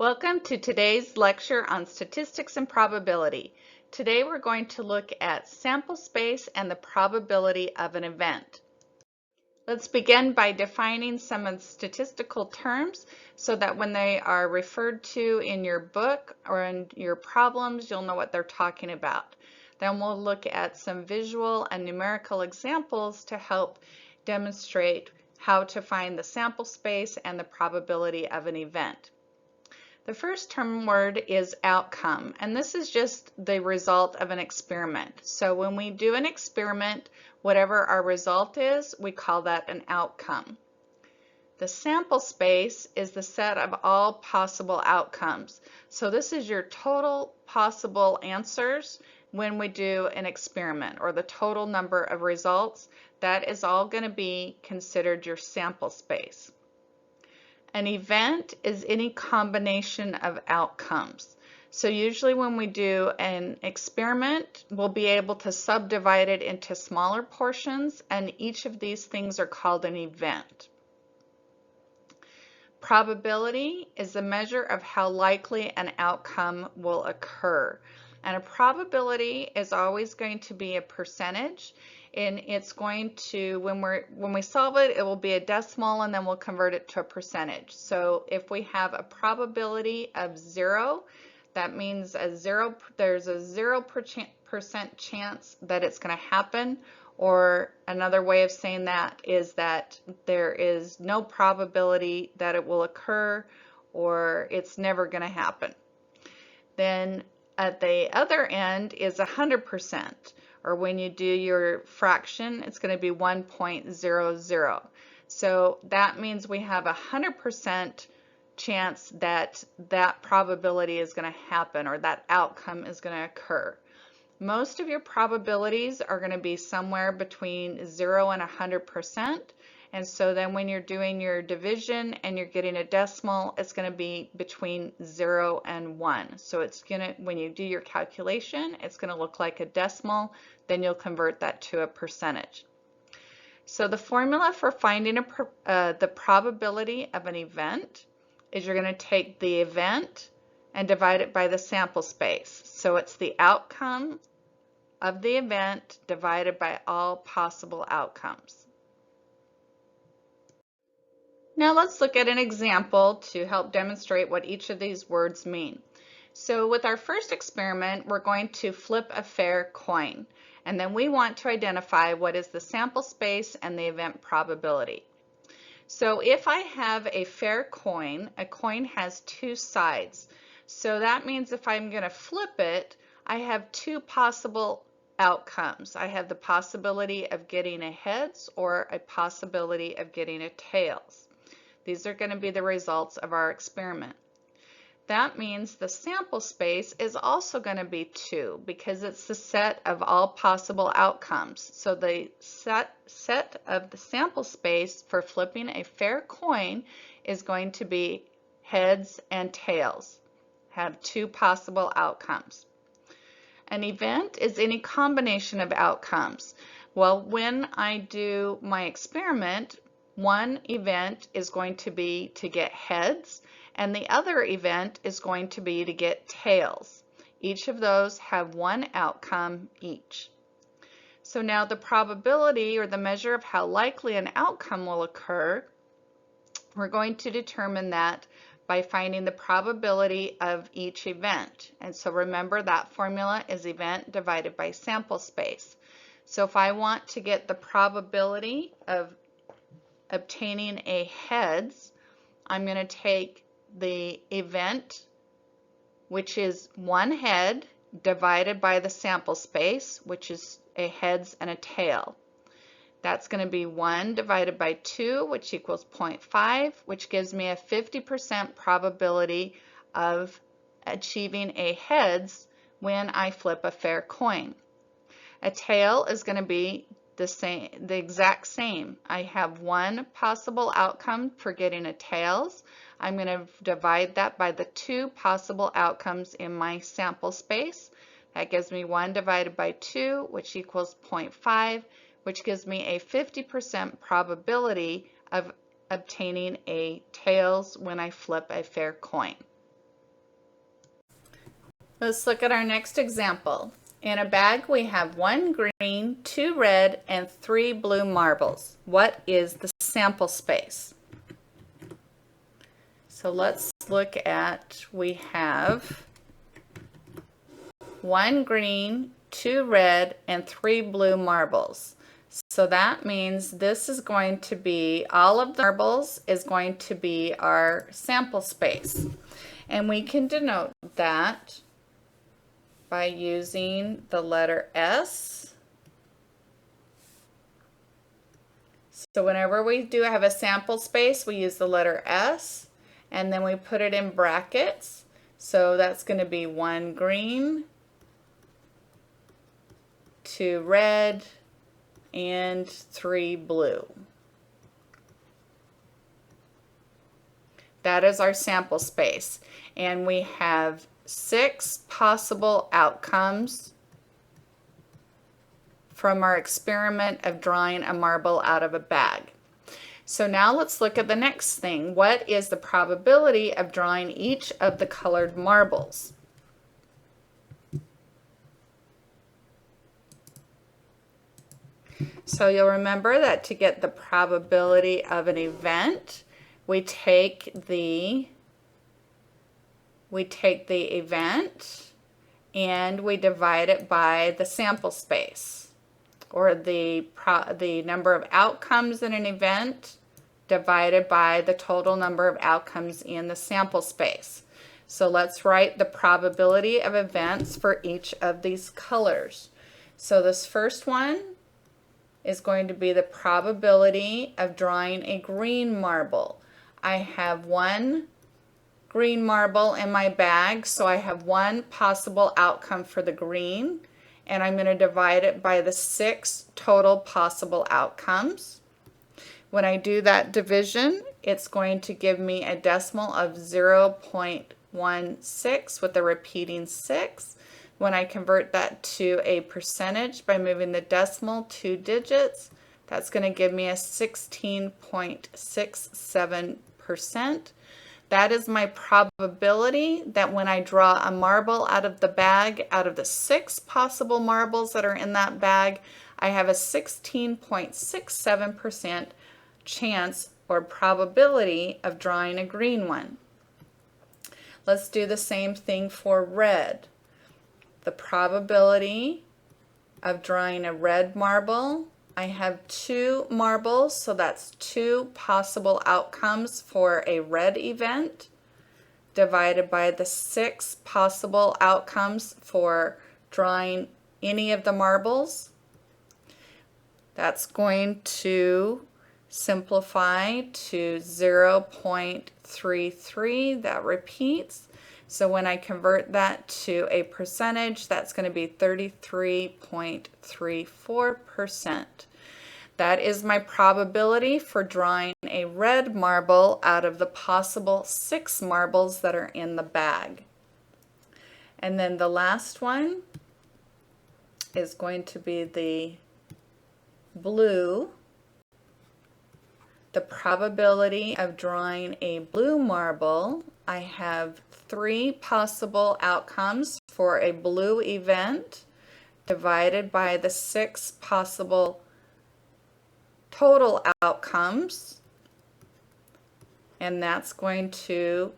Welcome to today's lecture on statistics and probability. Today we're going to look at sample space and the probability of an event. Let's begin by defining some of the statistical terms so that when they are referred to in your book or in your problems, you'll know what they're talking about. Then we'll look at some visual and numerical examples to help demonstrate how to find the sample space and the probability of an event. The first term word is outcome, and this is just the result of an experiment. So when we do an experiment, whatever our result is, we call that an outcome. The sample space is the set of all possible outcomes. So this is your total possible answers when we do an experiment, or the total number of results. That is all going to be considered your sample space. An event is any combination of outcomes. So usually when we do an experiment, we'll be able to subdivide it into smaller portions, and each of these things are called an event. Probability is the measure of how likely an outcome will occur. And a probability is always going to be a percentage, and it's going to, when we solve it, it will be a decimal and then we'll convert it to a percentage. So if we have a probability of 0, that means there's a 0% chance that it's going to happen, or another way of saying that is that there is no probability that it will occur, or it's never going to happen. Then at the other end is 100%, or when you do your fraction, it's going to be 1.00. So that means we have 100% chance that that probability is going to happen, or that outcome is going to occur. Most of your probabilities are going to be somewhere between 0 and 100%. And so then when you're doing your division and you're getting a decimal, it's going to be between 0 and 1. So it's going to, when you do your calculation, it's going to look like a decimal, then you'll convert that to a percentage. So the formula for finding the probability of an event is you're going to take the event and divide it by the sample space. So it's the outcome of the event divided by all possible outcomes. Now let's look at an example to help demonstrate what each of these words mean. So with our first experiment, we're going to flip a fair coin, and then we want to identify what is the sample space and the event probability. So if I have a fair coin, a coin has two sides. So that means if I'm going to flip it, I have two possible outcomes. I have the possibility of getting a heads or a possibility of getting a tails. These are going to be the results of our experiment. That means the sample space is also going to be 2 because it's the set of all possible outcomes. So the set of the sample space for flipping a fair coin is going to be heads and tails. Have 2 possible outcomes. An event is any combination of outcomes. Well, when I do my experiment, one event is going to be to get heads, and the other event is going to be to get tails. Each of those have one outcome each. So now the probability, or the measure of how likely an outcome will occur, we're going to determine that by finding the probability of each event. And so remember, that formula is event divided by sample space. So if I want to get the probability of obtaining a heads, I'm going to take the event, which is one head, divided by the sample space, which is a heads and a tail. That's going to be 1 divided by 2, which equals 0.5, which gives me a 50% probability of achieving a heads when I flip a fair coin. A tail is going to be the exact same. I have one possible outcome for getting a tails. I'm going to divide that by the 2 possible outcomes in my sample space. That gives me 1 divided by 2, which equals 0.5, which gives me a 50% probability of obtaining a tails when I flip a fair coin. Let's look at our next example. In a bag we have 1 green, 2 red, and 3 blue marbles. What is the sample space? So let's look at, we have 1 green, 2 red, and 3 blue marbles. So that means this is going to be, all of the marbles is going to be our sample space. And we can denote that by using the letter S. So whenever we do have a sample space, we use the letter S, and then we put it in brackets. So that's going to be 1 green, 2 red, and 3 blue. That is our sample space. And we have 6 possible outcomes from our experiment of drawing a marble out of a bag. So now let's look at the next thing. What is the probability of drawing each of the colored marbles? So you'll remember that to get the probability of an event, we take the event and we divide it by the sample space, or the number of outcomes in an event divided by the total number of outcomes in the sample space. So let's write the probability of events for each of these colors. So this first one is going to be the probability of drawing a green marble. I have 1 green marble in my bag, so I have 1 possible outcome for the green, and I'm going to divide it by the 6 total possible outcomes. When I do that division, it's going to give me a decimal of 0.16 with a repeating 6. When I convert that to a percentage by moving the decimal 2 digits, that's going to give me a 16.67%. That is my probability that when I draw a marble out of the bag, out of the 6 possible marbles that are in that bag, I have a 16.67% chance or probability of drawing a green one. Let's do the same thing for red. The probability of drawing a red marble, I have 2 marbles, so that's 2 possible outcomes for a red event divided by the 6 possible outcomes for drawing any of the marbles. That's going to simplify to 0.33. That repeats. So when I convert that to a percentage, that's going to be 33.34%. That is my probability for drawing a red marble out of the possible 6 marbles that are in the bag. And then the last one is going to be the blue. The probability of drawing a blue marble, I have 3 possible outcomes for a blue event divided by the 6 possible total outcomes, and that's going to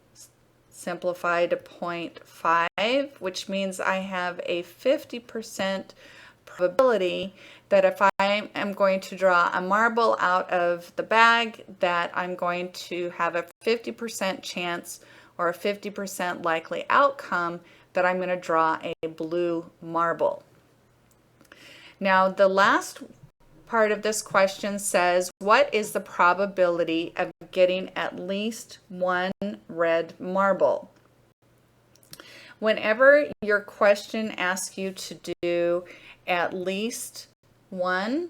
simplify to 0.5, which means I have a 50% probability that if I am going to draw a marble out of the bag, that I'm going to have a 50% chance or a 50% likely outcome that I'm going to draw a blue marble. Now the last part of this question says, what is the probability of getting at least 1 red marble? Whenever your question asks you to do at least 1,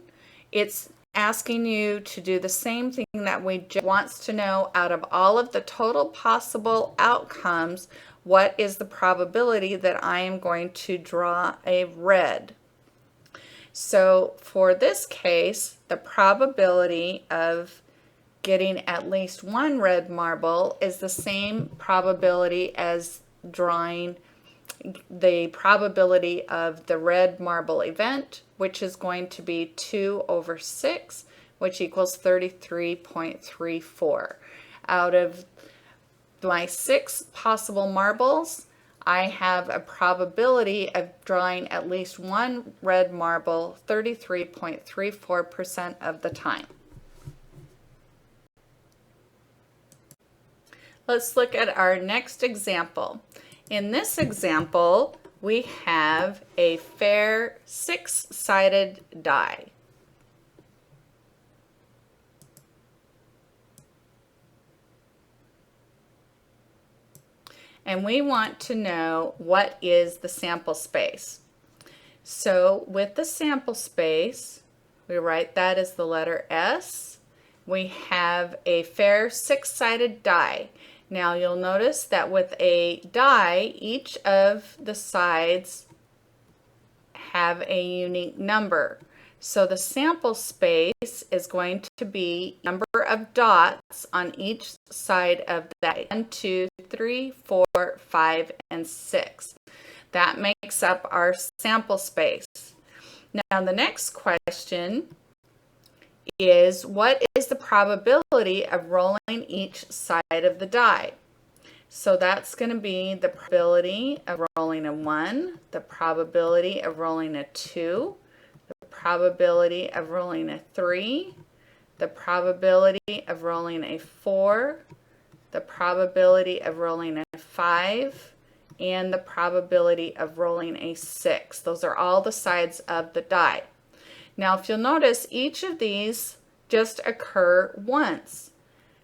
it's asking you to do the same thing that we just wants to know out of all of the total possible outcomes, what is the probability that I am going to draw a red? So for this case, the probability of getting at least 1 red marble is the same probability as drawing the probability of the red marble event, which is going to be 2 over 6, which equals 33.34. Out of my 6 possible marbles, I have a probability of drawing at least one red marble 33.34% of the time. Let's look at our next example. In this example, we have a fair 6-sided die. And we want to know what is the sample space. So with the sample space, we write that as the letter S. We have a fair 6-sided die. Now you'll notice that with a die, each of the sides have a unique number. So the sample space is going to be number of dots on each side of that. 1, 2, 3, 4, 5, and 6. That makes up our sample space. Now the next question is, what is the probability of rolling each side of the die? So that's going to be the probability of rolling a 1, the probability of rolling a 2, the probability of rolling a 3, the probability of rolling a 4, the probability of rolling a 5, and the probability of rolling a 6. Those are all the sides of the die. Now if you'll notice, each of these just occur once.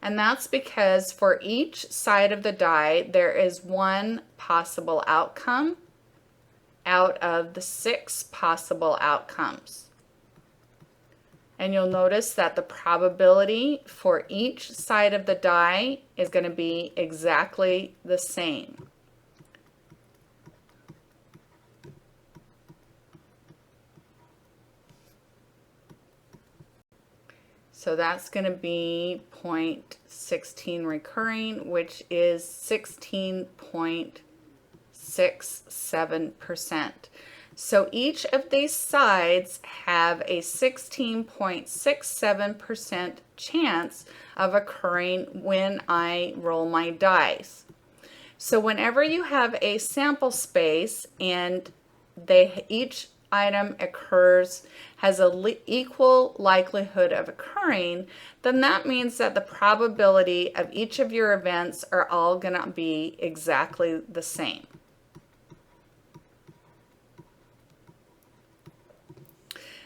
And that's because for each side of the die, there is one possible outcome out of the 6 possible outcomes. And you'll notice that the probability for each side of the die is going to be exactly the same. So that's going to be 0.16 recurring, which is 16.67%. So each of these sides have a 16.67% chance of occurring when I roll my dice. So whenever you have a sample space and each item has an equal likelihood of occurring, then that means that the probability of each of your events are all going to be exactly the same.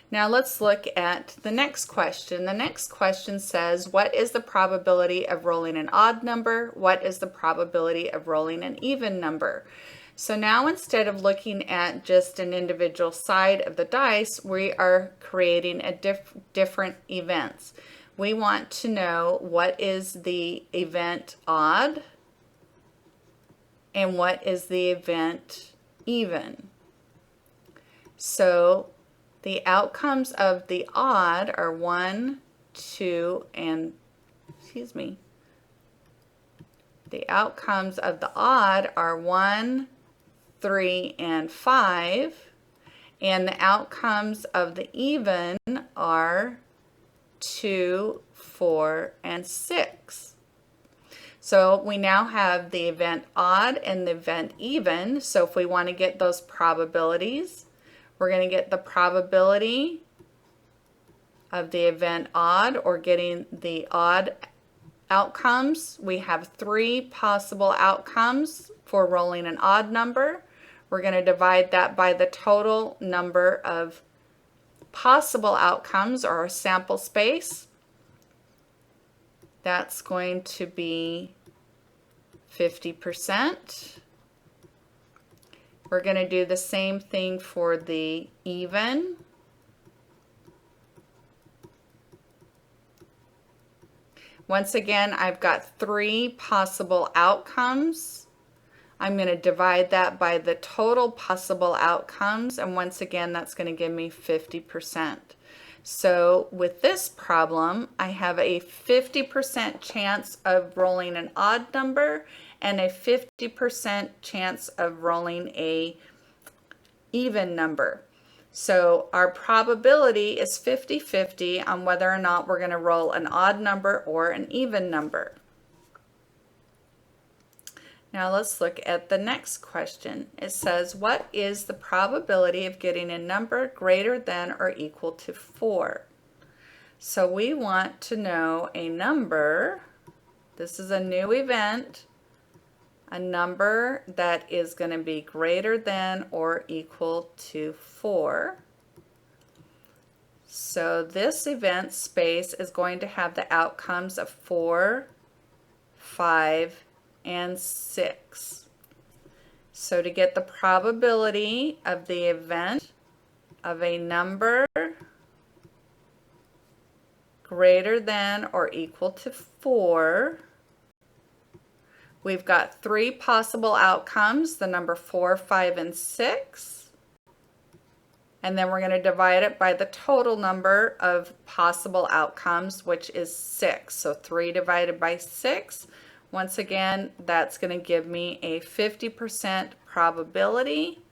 Now let's look at the next question. The next question says, what is the probability of rolling an odd number? What is the probability of rolling an even number? So now instead of looking at just an individual side of the dice, we are creating different events. We want to know what is the event odd and what is the event even. So the outcomes of the odd are 1, 2, and, the outcomes of the odd are 1, 3, and 5, and the outcomes of the even are 2, 4, and 6. So we now have the event odd and the event even. So if we want to get those probabilities, we're going to get the probability of the event odd, or getting the odd outcomes. We have 3 possible outcomes for rolling an odd number. We're going to divide that by the total number of possible outcomes, or our sample space. That's going to be 50%. We're going to do the same thing for the even. Once again, I've got 3 possible outcomes. I'm going to divide that by the total possible outcomes, and once again, that's going to give me 50%. So with this problem, I have a 50% chance of rolling an odd number and a 50% chance of rolling a even number. So our probability is 50-50 on whether or not we're going to roll an odd number or an even number. Now let's look at the next question. It says, what is the probability of getting a number greater than or equal to 4? So we want to know a number. This is a new event. A number that is going to be greater than or equal to 4. So this event space is going to have the outcomes of 4, 5, and 6. So to get the probability of the event of a number greater than or equal to 4, we've got 3 possible outcomes, the number 4, 5, and 6. And then we're going to divide it by the total number of possible outcomes, which is 6. So 3 divided by 6. Once again, that's going to give me a 50% probability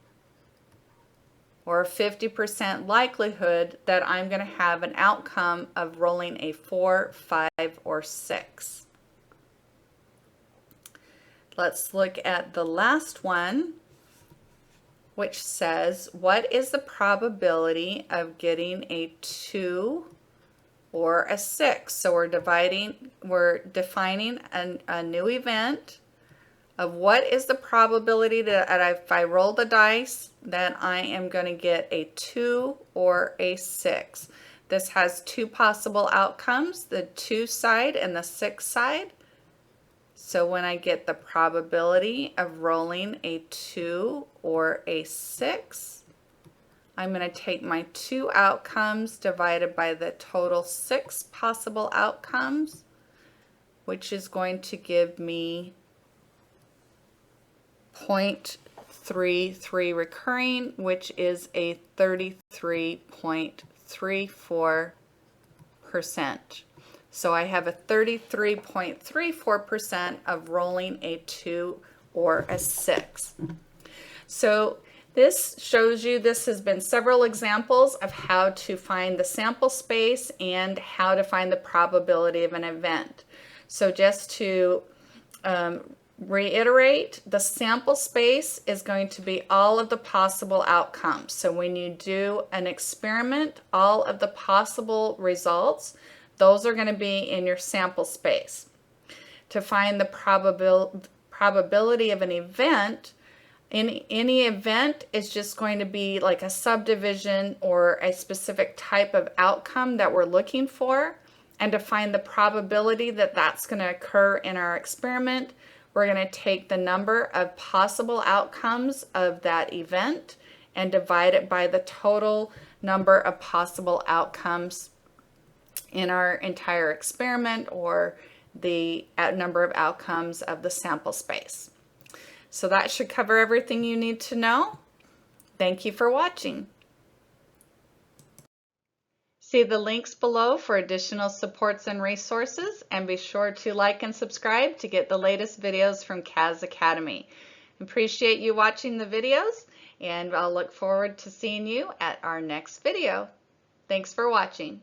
or a 50% likelihood that I'm going to have an outcome of rolling a 4, 5, or 6. Let's look at the last one, which says, what is the probability of getting a 2 or a 6? So we're defining a new event of what is the probability that if I roll the dice that I am going to get a 2 or a 6. This has 2 possible outcomes, the 2 side and the 6 side. So when I get the probability of rolling a 2 or a 6, I'm going to take my 2 outcomes divided by the total 6 possible outcomes, which is going to give me 0.33 recurring, which is a 33.34%. So I have a 33.34% of rolling a 2 or a 6. So this shows you, this has been several examples of how to find the sample space and how to find the probability of an event. So just to reiterate, the sample space is going to be all of the possible outcomes. So when you do an experiment, all of the possible results, those are going to be in your sample space. To find the probability of an event, any event is just going to be like a subdivision or a specific type of outcome that we're looking for. And to find the probability that that's going to occur in our experiment, we're going to take the number of possible outcomes of that event and divide it by the total number of possible outcomes in our entire experiment, or the number of outcomes of the sample space. So that should cover everything you need to know. Thank you for watching. See the links below for additional supports and resources, and be sure to like and subscribe to get the latest videos from Caz Academy. Appreciate you watching the videos, and I'll look forward to seeing you at our next video. Thanks for watching.